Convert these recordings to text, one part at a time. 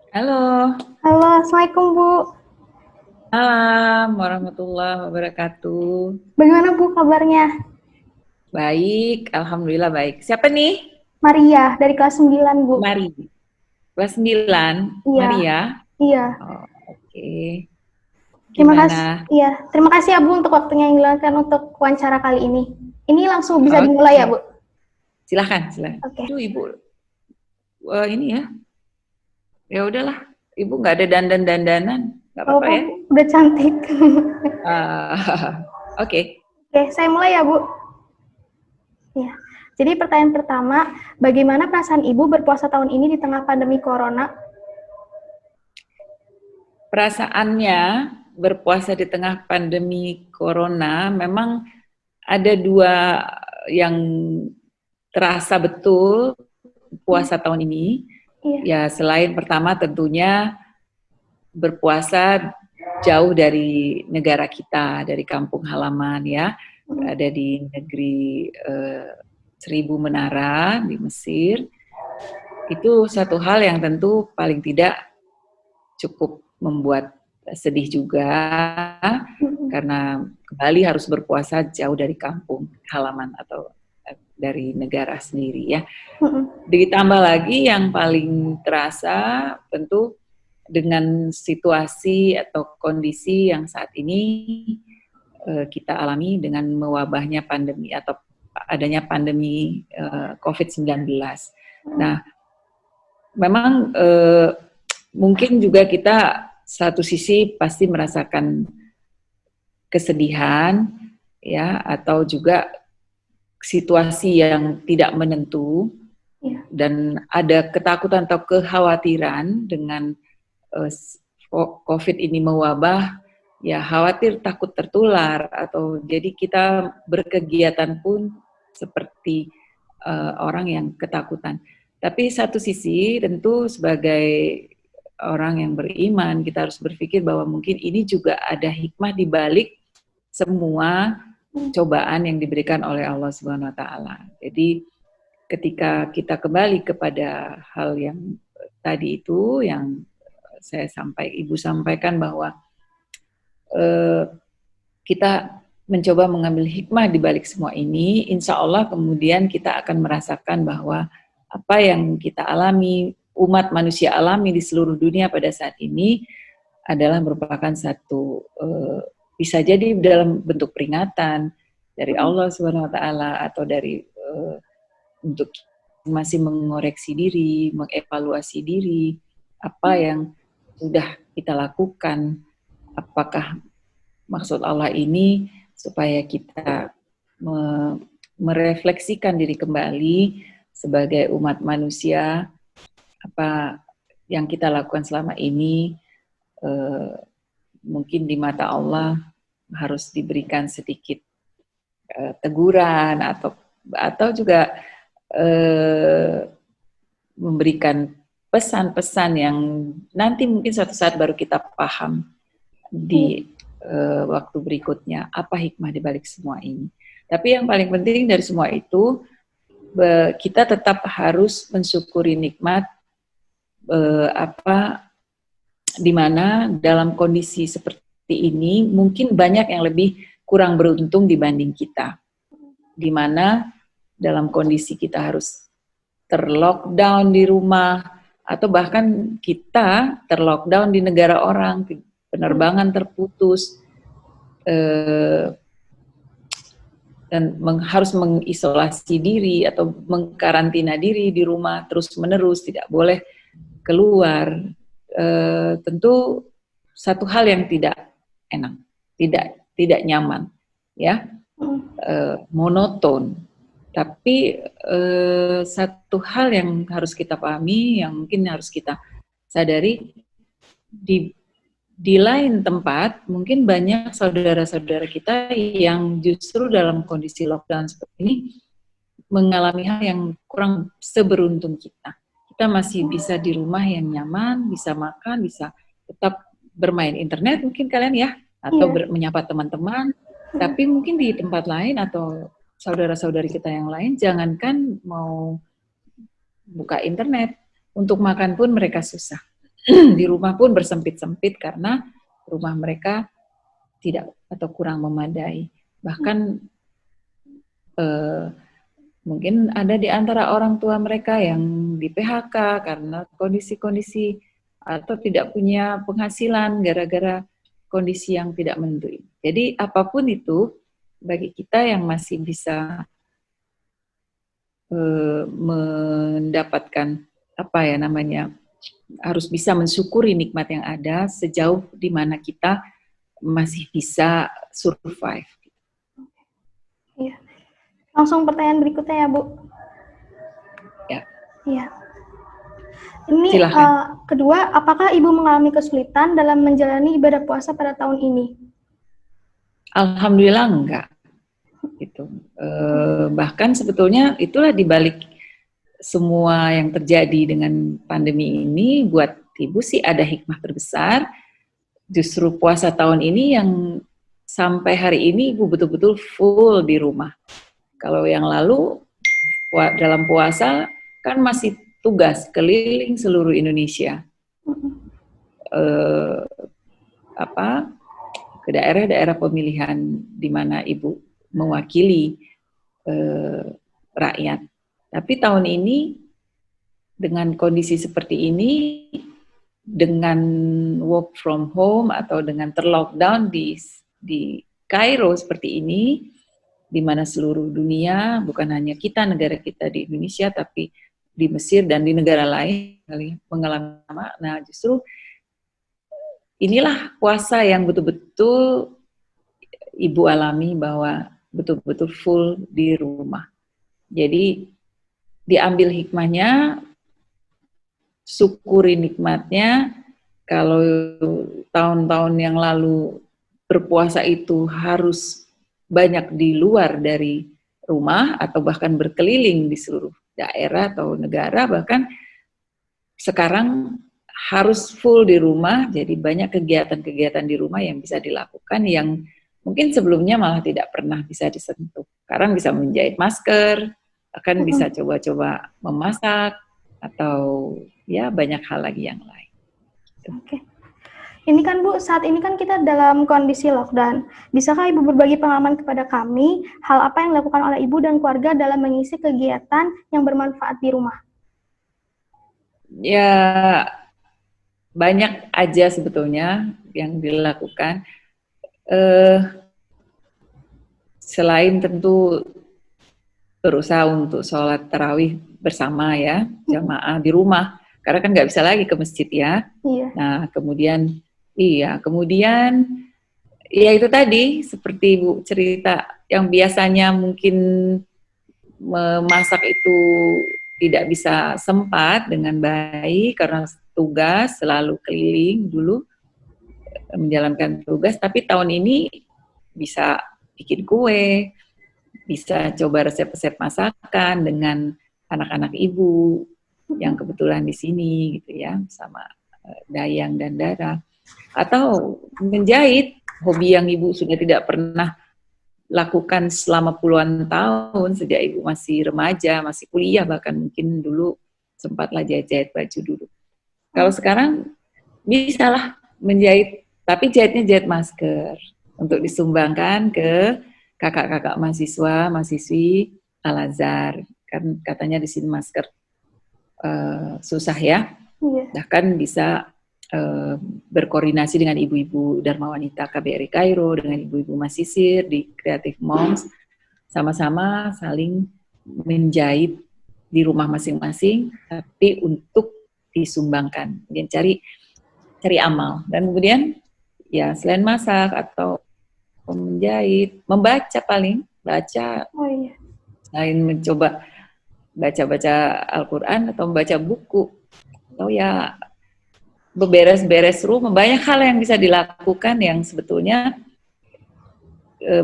Halo, Halo, Assalamualaikum Bu. malam warahmatullahi wabarakatuh. Bagaimana Bu kabarnya? Baik, alhamdulillah baik. Siapa nih? Maria, dari kelas 9 Bu. Mari. Kelas 9, Iya, Maria. iya. Oh, oke. Terima kasih. Gimana? Iya, terima kasih ya Bu untuk waktunya yang diluangkan untuk wawancara kali ini. Ini langsung bisa dimulai ya Oke, Bu? silahkan, silahkan. Oke. Duh, Ibu, ini ya. Ya udahlah, Ibu nggak ada dandan-dandanan. Nggak Kalau apa-apa apa ya. Bu? Udah cantik. Oke. Oke, saya mulai ya Bu. Iya. Jadi pertanyaan pertama, bagaimana perasaan Ibu berpuasa tahun ini di tengah pandemi Corona? Perasaannya berpuasa di tengah pandemi corona memang ada dua yang terasa betul Hmm, puasa tahun ini. iya. Ya, selain pertama tentunya berpuasa jauh dari negara kita, dari kampung halaman ya. Hmm, Ada di negeri Seribu Menara di Mesir. Itu satu hal yang tentu paling tidak cukup membuat sedih juga hmm, karena kembali harus berpuasa jauh dari kampung halaman atau dari negara sendiri ya. hmm, Ditambah lagi yang paling terasa tentu dengan situasi atau kondisi yang saat ini kita alami dengan mewabahnya pandemi atau adanya pandemi COVID-19. hmm. Nah, memang mungkin juga kita satu sisi pasti merasakan kesedihan ya atau juga situasi yang tidak menentu Iya. dan ada ketakutan atau kekhawatiran dengan uh, COVID ini mewabah, ya khawatir takut tertular atau jadi kita berkegiatan pun seperti orang yang ketakutan. Tapi satu sisi tentu sebagai orang yang beriman kita harus berpikir bahwa mungkin ini juga ada hikmah di balik semua Hmm, cobaan yang diberikan oleh Allah Subhanahu wa taala. Jadi ketika kita kembali kepada hal yang tadi itu yang Ibu sampaikan bahwa eh, kita mencoba mengambil hikmah di balik semua ini, insya Allah kemudian kita akan merasakan bahwa apa yang kita alami, umat manusia alami di seluruh dunia pada saat ini adalah merupakan satu bisa jadi dalam bentuk peringatan dari hmm, Allah Subhanahu Wa Taala atau dari untuk masih mengoreksi diri, mengevaluasi diri, apa hmm. yang sudah kita lakukan, apakah maksud Allah ini supaya kita merefleksikan diri kembali sebagai umat manusia, apa yang kita lakukan selama ini eh, mungkin di mata Allah harus diberikan sedikit teguran atau juga eh, memberikan pesan-pesan yang nanti mungkin suatu saat baru kita paham Iya. di waktu berikutnya apa hikmah di balik semua ini. Tapi yang paling penting dari semua itu kita tetap harus mensyukuri nikmat apa di mana dalam kondisi seperti ini mungkin banyak yang lebih kurang beruntung dibanding kita. Di mana dalam kondisi kita harus terlockdown di rumah atau bahkan kita terlockdown di negara orang, Hmm, penerbangan terputus eh, dan harus mengisolasi diri atau mengkarantina diri di rumah terus menerus tidak boleh keluar. Tentu satu hal yang tidak enak, tidak nyaman, ya, hmm. monoton. Tapi satu hal yang harus kita pahami, yang mungkin harus kita sadari, di lain tempat mungkin banyak saudara-saudara kita yang justru dalam kondisi lockdown seperti ini mengalami hal yang kurang seberuntung kita. Kita masih bisa di rumah yang nyaman, bisa makan, bisa tetap bermain internet mungkin kalian ya, atau Iya. menyapa teman-teman. Hmm, Tapi mungkin di tempat lain atau saudara-saudari kita yang lain, jangankan mau buka internet, untuk makan pun mereka susah. di rumah pun bersempit-sempit karena rumah mereka tidak atau kurang memadai. Bahkan mungkin ada di antara orang tua mereka yang di PHK karena kondisi-kondisi atau tidak punya penghasilan gara-gara kondisi yang tidak menentu. Jadi apapun itu, bagi kita yang masih bisa mendapatkan apa ya namanya, harus bisa mensyukuri nikmat yang ada sejauh di mana kita masih bisa survive. Iya. Langsung pertanyaan berikutnya ya, Bu. Ya. Iya. Ini Kedua, apakah Ibu mengalami kesulitan dalam menjalani ibadah puasa pada tahun ini? Alhamdulillah enggak. Gitu. Bahkan sebetulnya itulah dibalik semua yang terjadi dengan pandemi ini, buat Ibu sih ada hikmah terbesar. Justru puasa tahun ini yang sampai hari ini Ibu betul-betul full di rumah. Kalau yang lalu dalam puasa kan masih tugas keliling seluruh Indonesia, ke daerah-daerah pemilihan di mana Ibu mewakili rakyat. Tapi tahun ini dengan kondisi seperti ini, dengan work from home atau dengan terlockdown di Kairo seperti ini, di mana seluruh dunia, bukan hanya kita, negara kita di Indonesia, tapi di Mesir dan di negara lain mengalami sama. Nah, justru inilah puasa yang betul-betul Ibu alami, bahwa betul-betul full di rumah. Jadi diambil hikmahnya, syukuri nikmatnya. Kalau tahun-tahun yang lalu berpuasa itu harus banyak di luar dari rumah atau bahkan berkeliling di seluruh daerah atau negara, bahkan sekarang harus full di rumah. Jadi banyak kegiatan-kegiatan di rumah yang bisa dilakukan yang mungkin sebelumnya malah tidak pernah bisa disentuh. Sekarang bisa menjahit masker, akan bisa coba-coba memasak, atau ya banyak hal lagi yang lain. Oke. Ini kan Bu, saat ini kan kita dalam kondisi lockdown. Bisakah Ibu berbagi pengalaman kepada kami, hal apa yang dilakukan oleh Ibu dan keluarga dalam mengisi kegiatan yang bermanfaat di rumah? Ya, banyak aja sebetulnya yang dilakukan. Selain tentu berusaha untuk sholat tarawih bersama ya, jamaah di rumah, karena kan nggak bisa lagi ke masjid ya. Iya. Nah, kemudian ya itu tadi seperti Ibu cerita, yang biasanya mungkin memasak itu tidak bisa sempat dengan baik karena tugas, selalu keliling dulu menjalankan tugas, tapi tahun ini bisa bikin kue, bisa coba resep-resep masakan dengan anak-anak Ibu yang kebetulan di sini gitu ya, sama Dayang dan Dara. Atau menjahit, hobi yang Ibu sudah tidak pernah lakukan selama puluhan tahun sejak Ibu masih remaja, masih kuliah, bahkan mungkin dulu sempatlah jahit-jahit baju dulu. Kalau sekarang bisalah menjahit, tapi jahitnya jahit masker untuk disumbangkan ke kakak-kakak mahasiswa, mahasiswi Al-Azhar. Kan katanya di sini masker susah ya. Bahkan bisa berkoordinasi dengan ibu-ibu Dharma Wanita KBRI Kairo, dengan ibu-ibu Masisir di Creative Moms, sama-sama saling menjahit di rumah masing-masing, tapi untuk disumbangkan. Kemudian cari amal. Dan kemudian ya selain masak atau menjahit, membaca, paling baca. Selain mencoba baca-baca Al-Quran atau membaca buku, atau ya beberes-beres rumah, banyak hal yang bisa dilakukan yang sebetulnya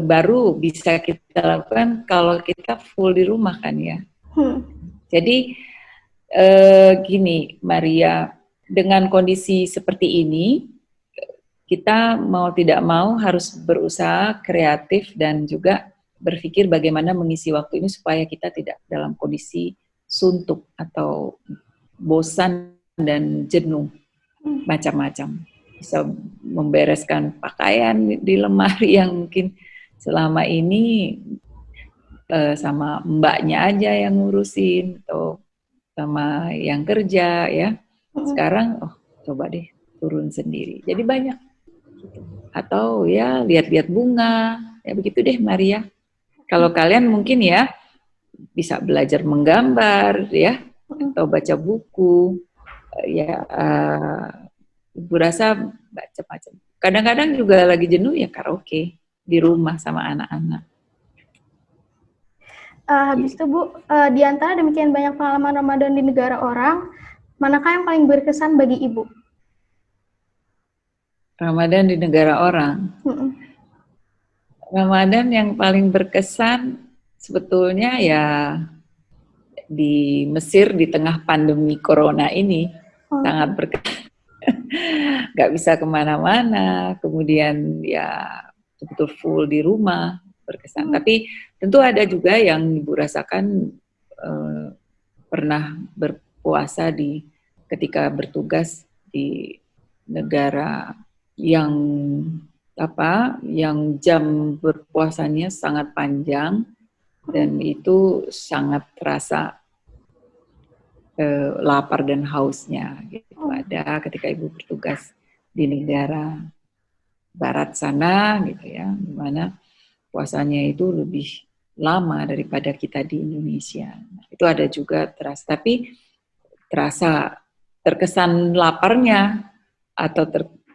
baru bisa kita lakukan kalau kita full di rumah kan ya. Jadi gini Maria, dengan kondisi seperti ini kita mau tidak mau harus berusaha kreatif dan juga berpikir bagaimana mengisi waktu ini supaya kita tidak dalam kondisi suntuk atau bosan dan jenuh. macam-macam. Bisa membereskan pakaian di lemari yang mungkin selama ini sama mbaknya aja yang ngurusin atau sama yang kerja ya. Sekarang coba deh turun sendiri. Jadi banyak. Atau ya lihat-lihat bunga, ya begitu deh Maria. Kalau kalian mungkin ya bisa belajar menggambar ya atau baca buku ya Ibu rasa macam-macam. Kadang-kadang juga lagi jenuh ya karaoke di rumah sama anak-anak. Habis itu Bu, di antara demikian banyak pengalaman Ramadan di negara orang, manakah yang paling berkesan bagi Ibu? Ramadan di negara orang. Ramadan yang paling berkesan sebetulnya ya di Mesir di tengah pandemi corona ini sangat berkesan. Gak bisa kemana-mana, kemudian ya betul-betul full di rumah, berkesan. Tapi tentu ada juga yang Ibu rasakan pernah berpuasa ketika bertugas di negara yang jam berpuasanya sangat panjang dan itu sangat terasa lapar dan hausnya gitu. Ada ketika Ibu bertugas di negara barat sana gitu ya, di mana puasanya itu lebih lama daripada kita di Indonesia. Nah, itu ada juga terasa, tapi terasa terkesan laparnya atau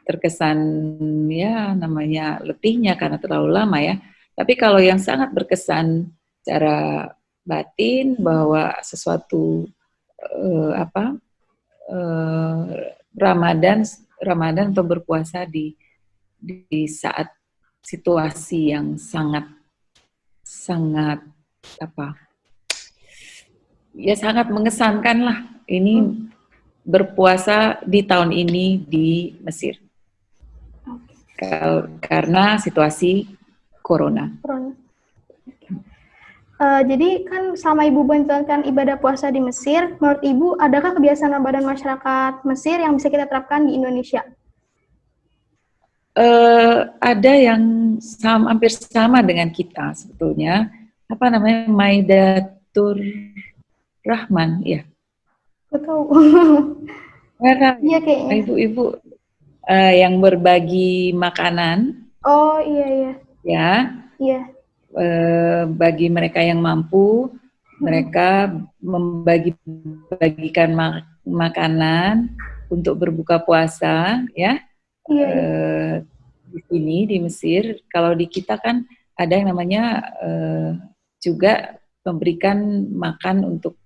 terkesan ya namanya letihnya karena terlalu lama ya. Tapi kalau yang sangat berkesan secara batin bahwa sesuatu Ramadan atau berpuasa di saat situasi yang sangat sangat mengesankan lah. Ini berpuasa di tahun ini di Mesir karena situasi corona. Jadi kan selama Ibu menjalankan ibadah puasa di Mesir, menurut Ibu adakah kebiasaan Ramadan masyarakat Mesir yang bisa kita terapkan di Indonesia? Ada yang hampir sama dengan kita sebetulnya. Apa namanya, Maidatur Rahman, ya? Betul. Iya kayaknya. Ibu-ibu yang berbagi makanan. Oh iya. Ya. Iya. Bagi mereka yang mampu, mereka membagikan makanan untuk berbuka puasa, ya. Di sini di Mesir, kalau di kita kan ada yang namanya juga memberikan makan untuk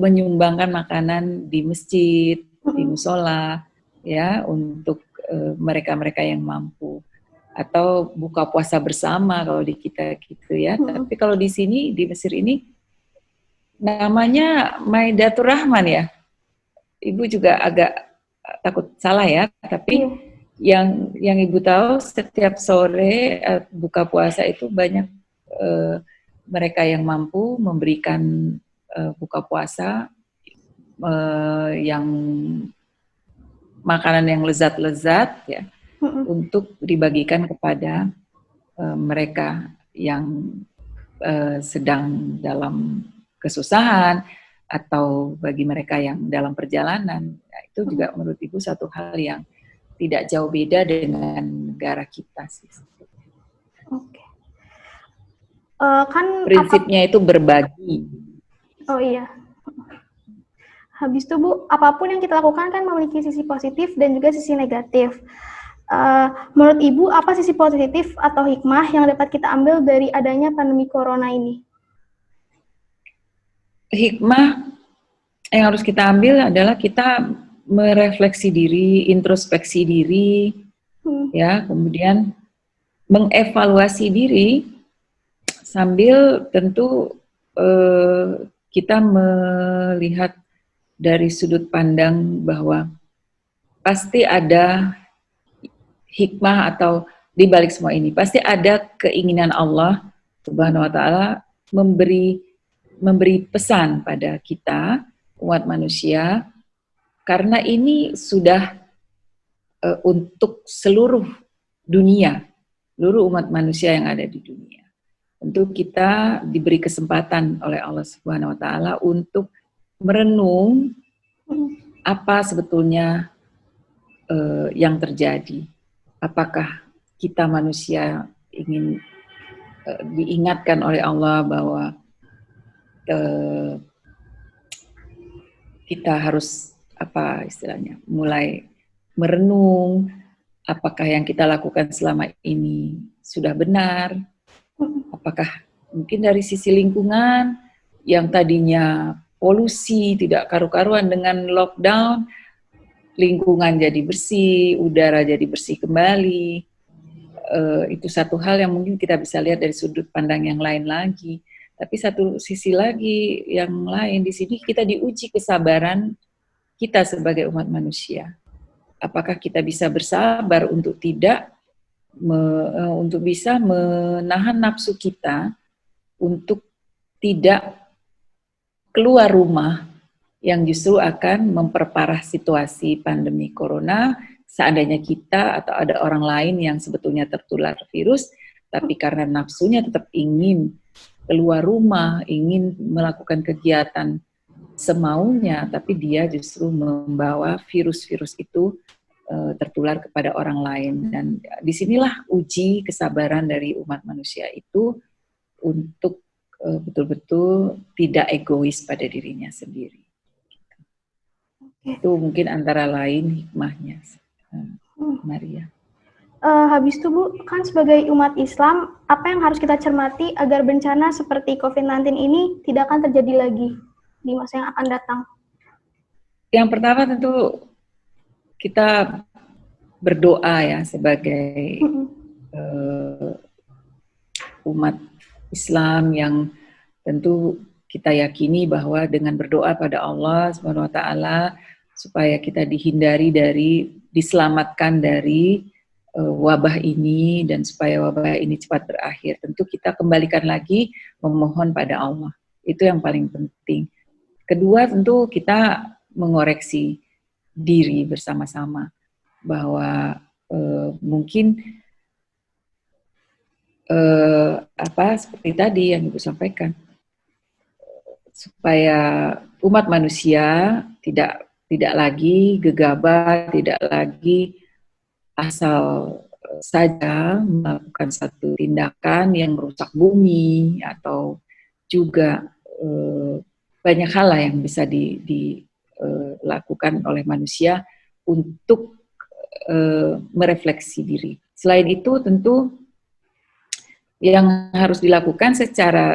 menyumbangkan makanan di masjid, di musola, ya, untuk mereka-mereka yang mampu. Atau buka puasa bersama kalau di kita gitu ya. Tapi kalau di sini di Mesir ini namanya Maidatur Rahman ya. Ibu juga agak takut salah ya, tapi yang Ibu tahu setiap sore buka puasa itu banyak mereka yang mampu memberikan buka puasa yang makanan yang lezat-lezat ya. Untuk dibagikan kepada mereka yang sedang dalam kesusahan atau bagi mereka yang dalam perjalanan. Nah, itu juga menurut Ibu satu hal yang tidak jauh beda dengan negara kita sih. Oke. Prinsipnya itu berbagi. Oh iya. Habis itu Bu, apapun yang kita lakukan kan memiliki sisi positif dan juga sisi negatif. Menurut Ibu, apa sisi positif atau hikmah yang dapat kita ambil dari adanya pandemi corona ini? Hikmah yang harus kita ambil adalah kita merefleksi diri, introspeksi diri, ya, kemudian mengevaluasi diri sambil tentu kita melihat dari sudut pandang bahwa pasti ada hikmah atau di balik semua ini pasti ada keinginan Allah Subhanahu wa taala memberi pesan pada kita umat manusia karena ini sudah untuk seluruh dunia, seluruh umat manusia yang ada di dunia. Tentu kita diberi kesempatan oleh Allah Subhanahu wa taala untuk merenung apa sebetulnya yang terjadi. Apakah kita manusia ingin diingatkan oleh Allah bahwa kita harus apa istilahnya, mulai merenung apakah yang kita lakukan selama ini sudah benar, apakah mungkin dari sisi lingkungan yang tadinya polusi tidak karu-karuan dengan lockdown, lingkungan jadi bersih, udara jadi bersih kembali. Itu satu hal yang mungkin kita bisa lihat dari sudut pandang yang lain lagi. Tapi satu sisi lagi yang lain di sini kita diuji kesabaran kita sebagai umat manusia. Apakah kita bisa bersabar untuk untuk bisa menahan nafsu kita untuk tidak keluar rumah yang justru akan memperparah situasi pandemi corona. Seandainya kita atau ada orang lain yang sebetulnya tertular virus, tapi karena nafsunya tetap ingin keluar rumah, ingin melakukan kegiatan semaunya, tapi dia justru membawa virus-virus itu tertular kepada orang lain. Dan disinilah uji kesabaran dari umat manusia itu untuk betul-betul tidak egois pada dirinya sendiri. Itu mungkin antara lain hikmahnya. Maria. Habis itu Bu, kan sebagai umat Islam, apa yang harus kita cermati agar bencana seperti COVID-19 ini tidak akan terjadi lagi di masa yang akan datang? Yang pertama tentu kita berdoa ya sebagai umat Islam yang tentu kita yakini bahwa dengan berdoa pada Allah Subhanahu wa taala supaya kita diselamatkan dari wabah ini dan supaya wabah ini cepat berakhir. Tentu kita kembalikan lagi memohon pada Allah. Itu yang paling penting. Kedua tentu kita mengoreksi diri bersama-sama bahwa mungkin seperti tadi yang Ibu sampaikan, supaya umat manusia tidak lagi gegabah, tidak lagi asal saja melakukan satu tindakan yang merusak bumi atau juga banyak hal lah yang bisa dilakukan oleh manusia untuk merefleksi diri. Selain itu tentu yang harus dilakukan secara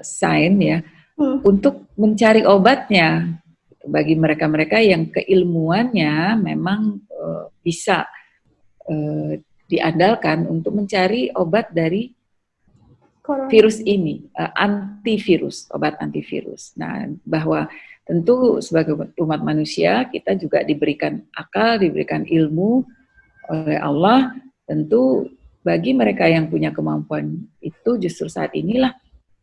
sains ya untuk mencari obatnya bagi mereka-mereka yang keilmuannya memang bisa diandalkan untuk mencari obat dari virus ini, obat antivirus. Nah, bahwa tentu sebagai umat manusia kita juga diberikan akal, diberikan ilmu oleh Allah. Tentu bagi mereka yang punya kemampuan itu justru saat inilah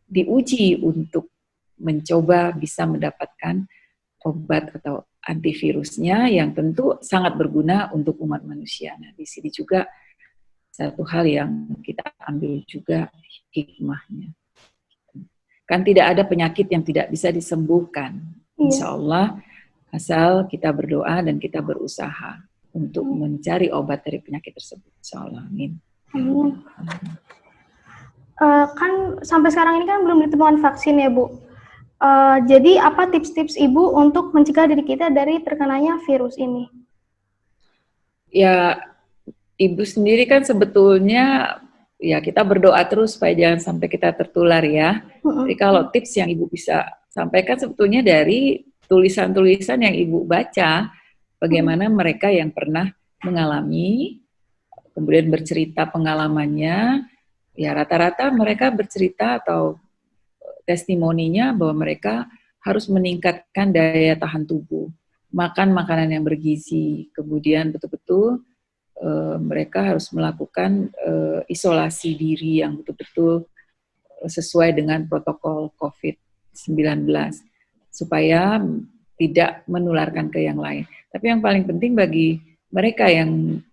diuji untuk mencoba bisa mendapatkan obat atau antivirusnya yang tentu sangat berguna untuk umat manusia. Nah, di sini juga satu hal yang kita ambil juga hikmahnya. Kan tidak ada penyakit yang tidak bisa disembuhkan. Insya Allah, asal kita berdoa dan kita berusaha untuk mencari obat dari penyakit tersebut. Insya Allah, amin. Kan sampai sekarang ini kan belum ditemukan vaksin ya Bu. Jadi apa tips-tips Ibu untuk mencegah diri kita dari terkenanya virus ini? Ya, Ibu sendiri kan sebetulnya ya kita berdoa terus supaya jangan sampai kita tertular ya. Jadi kalau tips yang Ibu bisa sampaikan sebetulnya dari tulisan-tulisan yang Ibu baca, bagaimana mereka yang pernah mengalami, kemudian bercerita pengalamannya, ya rata-rata mereka bercerita atau testimoninya bahwa mereka harus meningkatkan daya tahan tubuh, makan makanan yang bergizi, kemudian betul-betul mereka harus melakukan isolasi diri yang betul-betul sesuai dengan protokol COVID-19, supaya tidak menularkan ke yang lain. Tapi yang paling penting bagi mereka yang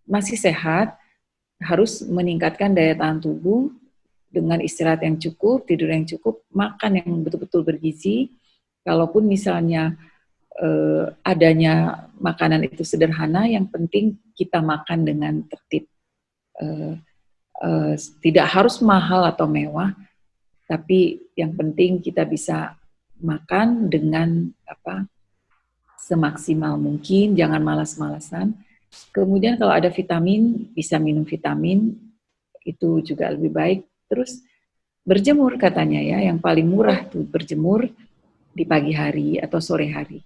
masih sehat, harus meningkatkan daya tahan tubuh dengan istirahat yang cukup, tidur yang cukup, makan yang betul-betul bergizi. Kalaupun misalnya adanya makanan itu sederhana, yang penting kita makan dengan tertib. Tidak harus mahal atau mewah, tapi yang penting kita bisa makan dengan semaksimal mungkin, jangan malas-malasan. Kemudian kalau ada vitamin, bisa minum vitamin, itu juga lebih baik. Terus berjemur katanya ya, yang paling murah tuh berjemur di pagi hari atau sore hari.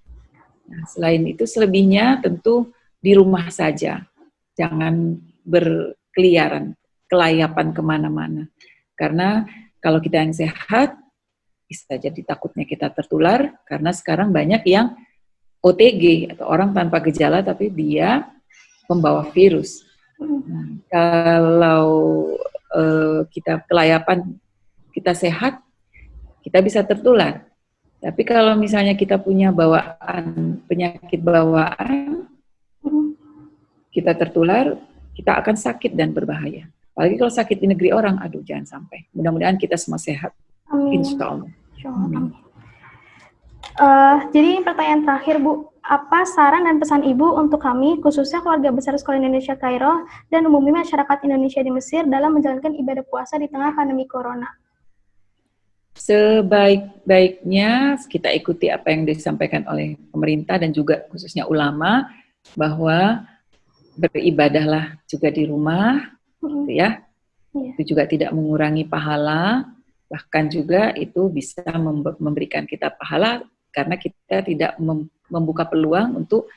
Nah, selain itu selebihnya tentu di rumah saja, jangan berkeliaran, kelayapan kemana-mana. Karena kalau kita yang sehat, bisa jadi takutnya kita tertular, karena sekarang banyak yang OTG atau orang tanpa gejala tapi dia pembawa virus. Nah, kalau kita kelayapan, kita sehat, kita bisa tertular. Tapi kalau misalnya kita punya penyakit bawaan, kita tertular, kita akan sakit dan berbahaya. Apalagi kalau sakit di negeri orang, aduh jangan sampai. Mudah-mudahan kita semua sehat. Amin. Insya Allah. Amin. Jadi pertanyaan terakhir Bu, apa saran dan pesan Ibu untuk kami, khususnya keluarga besar Sekolah Indonesia Kairo dan umumnya masyarakat Indonesia di Mesir dalam menjalankan ibadah puasa di tengah pandemi Corona? Sebaik-baiknya kita ikuti apa yang disampaikan oleh pemerintah dan juga khususnya ulama, bahwa beribadahlah juga di rumah, gitu ya. Itu juga tidak mengurangi pahala, bahkan juga itu bisa memberikan kita pahala karena kita tidak membuka peluang untuk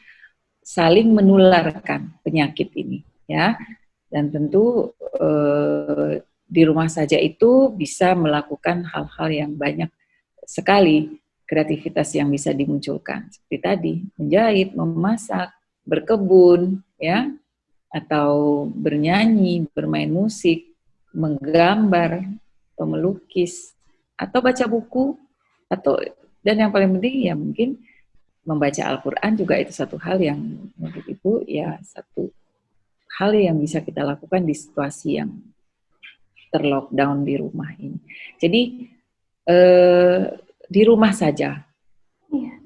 saling menularkan penyakit ini, ya. Dan tentu di rumah saja itu bisa melakukan hal-hal yang banyak sekali, kreativitas yang bisa dimunculkan seperti tadi, menjahit, memasak, berkebun, ya, atau bernyanyi, bermain musik, menggambar, atau melukis, atau baca buku, dan yang paling penting ya mungkin membaca Al-Quran juga itu satu hal yang menurut Ibu ya satu hal yang bisa kita lakukan di situasi yang terlockdown di rumah ini. Jadi di rumah saja,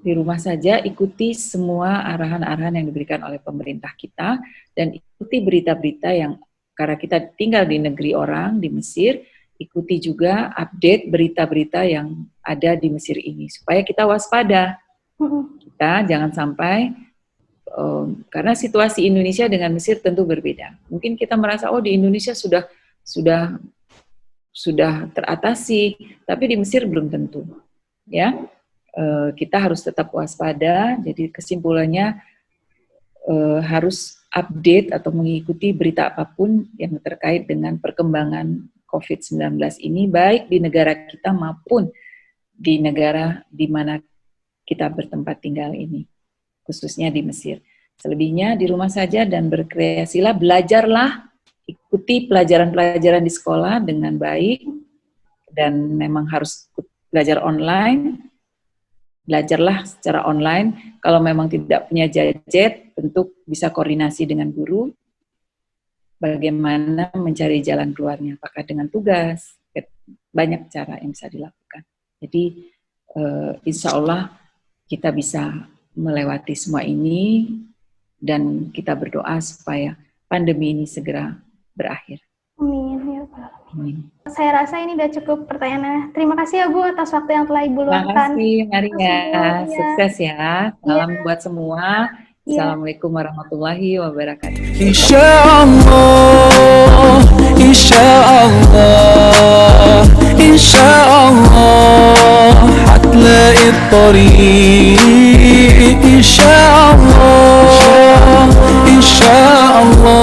di rumah saja ikuti semua arahan-arahan yang diberikan oleh pemerintah kita dan ikuti berita-berita yang karena kita tinggal di negeri orang di Mesir. Ikuti juga update berita-berita yang ada di Mesir ini supaya kita waspada. Kita jangan sampai karena situasi Indonesia dengan Mesir tentu berbeda. Mungkin kita merasa di Indonesia sudah teratasi, tapi di Mesir belum tentu. Ya, kita harus tetap waspada. Jadi kesimpulannya harus update atau mengikuti berita apapun yang terkait dengan perkembangan COVID-19 ini, baik di negara kita maupun di negara di mana kita bertempat tinggal ini, khususnya di Mesir. Selebihnya di rumah saja dan berkreasilah, belajarlah, ikuti pelajaran-pelajaran di sekolah dengan baik, dan memang harus belajar online, belajarlah secara online. Kalau memang tidak punya gadget, tentu bisa koordinasi dengan guru, bagaimana mencari jalan keluarnya, apakah dengan tugas, banyak cara yang bisa dilakukan. Jadi insya Allah kita bisa melewati semua ini dan kita berdoa supaya pandemi ini segera berakhir. Amin. Ya Pak. Amin. Saya rasa ini udah cukup pertanyaannya. Terima kasih ya Bu atas waktu yang telah Ibu luangkan. Terima kasih Maria, sukses ya. Salam buat semua. Assalamualaikum warahmatullahi wabarakatuh. Insyaallah, insyaallah, insyaallah, hatla'i الطريق إن شاء الله إن شاء الله